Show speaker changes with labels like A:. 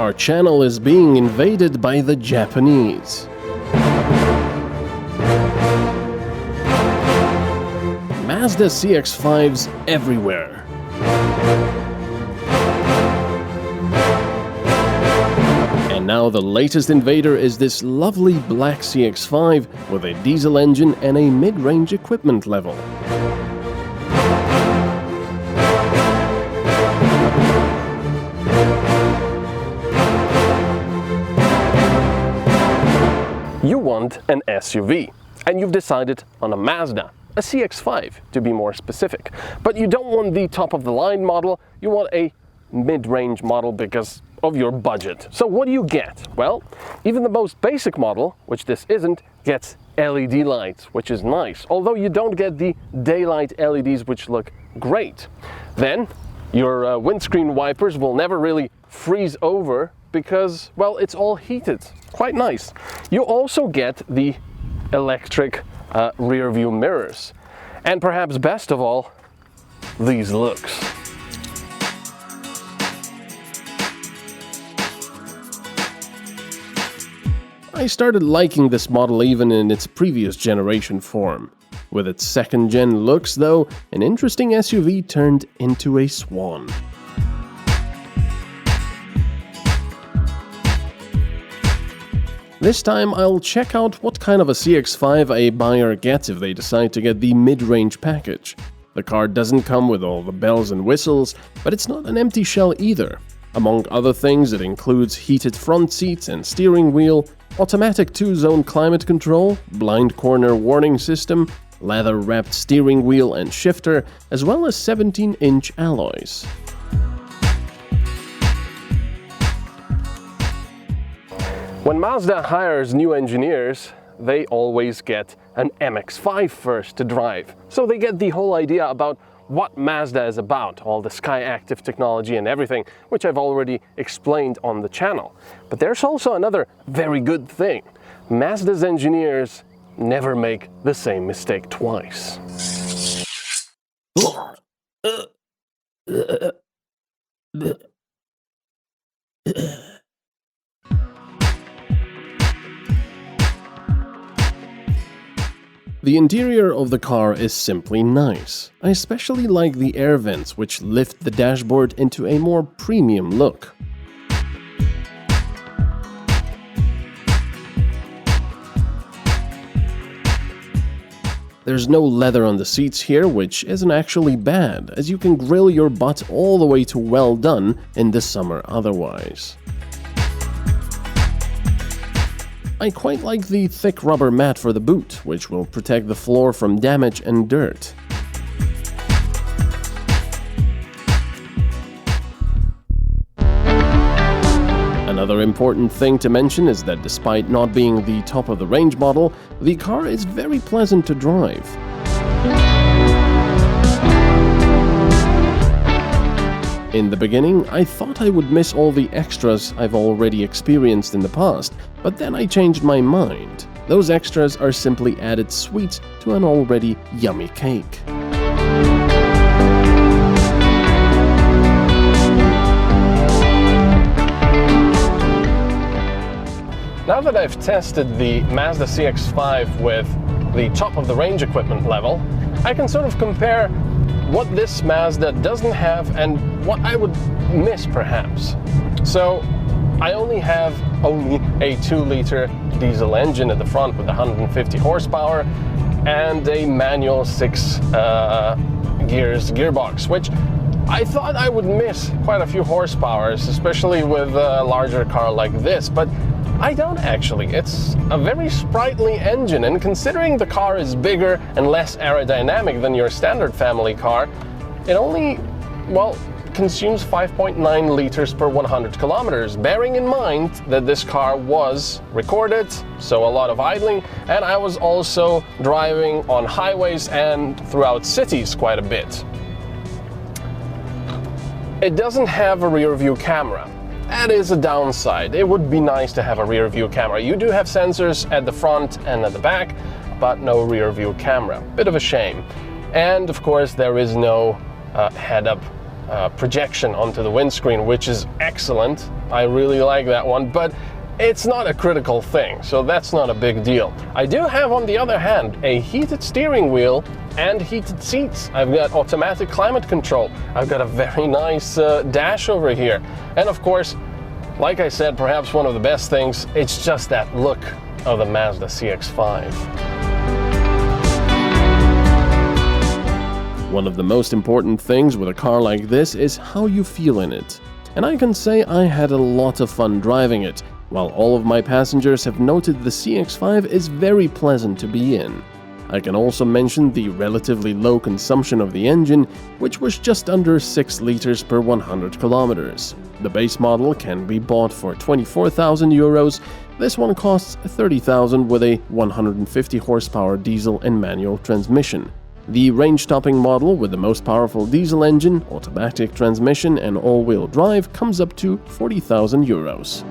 A: our channel is being invaded by the Japanese. Mazda CX5s everywhere. And now the latest invader is this lovely black CX5 with a diesel engine and a mid-range equipment level. You want an SUV, and you've decided on a Mazda, a CX5 to be more specific. But you don't want the top-of-the-line model, you want a mid-range model because of your budget. So what do you get? Well, even the most basic model, which this isn't, gets LED lights, which is nice, although you don't get the daylight LEDs, which look great. Then, your windscreen wipers will never really freeze over because, well, it's all heated. Quite nice. You also get the electric rear view mirrors. And perhaps best of all, these looks. I started liking this model even in its previous generation form. With its second-gen looks, though, an interesting SUV turned into a swan. This time I'll check out what kind of a CX5 a buyer gets if they decide to get the mid-range package. The car doesn't come with all the bells and whistles, but it's not an empty shell either. Among other things, it includes heated front seats and steering wheel, automatic 2-zone climate control, blind corner warning system, leather-wrapped steering wheel and shifter, as well as 17-inch alloys. When Mazda hires new engineers, they always get an MX-5 first to drive. So they get the whole idea about what Mazda is about, all the Skyactiv technology and everything, which I've already explained on the channel. But there's also another very good thing. Mazda's engineers never make the same mistake twice. The interior of the car is simply nice. I especially like the air vents, which lift the dashboard into a more premium look. There's no leather on the seats here, which isn't actually bad, as you can grill your butt all the way to well done in the summer otherwise. I quite like the thick rubber mat for the boot, which will protect the floor from damage and dirt. Another important thing to mention is that despite not being the top-of-the-range model, the car is very pleasant to drive. In the beginning, I thought I would miss all the extras I've already experienced in the past, but then I changed my mind. Those extras are simply added sweets to an already yummy cake. Now that I've tested the Mazda CX-5 with the top-of-the-range equipment level, I can sort of compare what this Mazda doesn't have and what I would miss perhaps. So I only have a 2-liter diesel engine at the front with 150 horsepower and a manual 6 gears gearbox, which I thought I would miss quite a few horsepowers, especially with a larger car like this, but I don't actually. It's a very sprightly engine, and considering the car is bigger and less aerodynamic than your standard family car, it only, well, consumes 5.9 liters per 100 kilometers, bearing in mind that this car was recorded, so a lot of idling, and I was also driving on highways and throughout cities quite a bit. It doesn't have a rear view camera. That is a downside. It would be nice to have a rear view camera. You do have sensors at the front and at the back, but no rear view camera. Bit of a shame. And of course there is no head-up projection onto the windscreen, which is excellent. I really like that one, but it's not a critical thing, so that's not a big deal. I do have, on the other hand, a heated steering wheel and heated seats. I've got automatic climate control. I've got a very nice dash over here. And of course, like I said, perhaps one of the best things, it's just that look of the Mazda CX-5. One of the most important things with a car like this is how you feel in it. And I can say I had a lot of fun driving it, while all of my passengers have noted the CX-5 is very pleasant to be in. I can also mention the relatively low consumption of the engine, which was just under 6 liters per 100 kilometers. The base model can be bought for 24,000 euros. This one costs 30,000 with a 150 horsepower diesel and manual transmission. The range-topping model with the most powerful diesel engine, automatic transmission and all-wheel drive comes up to 40,000 euros.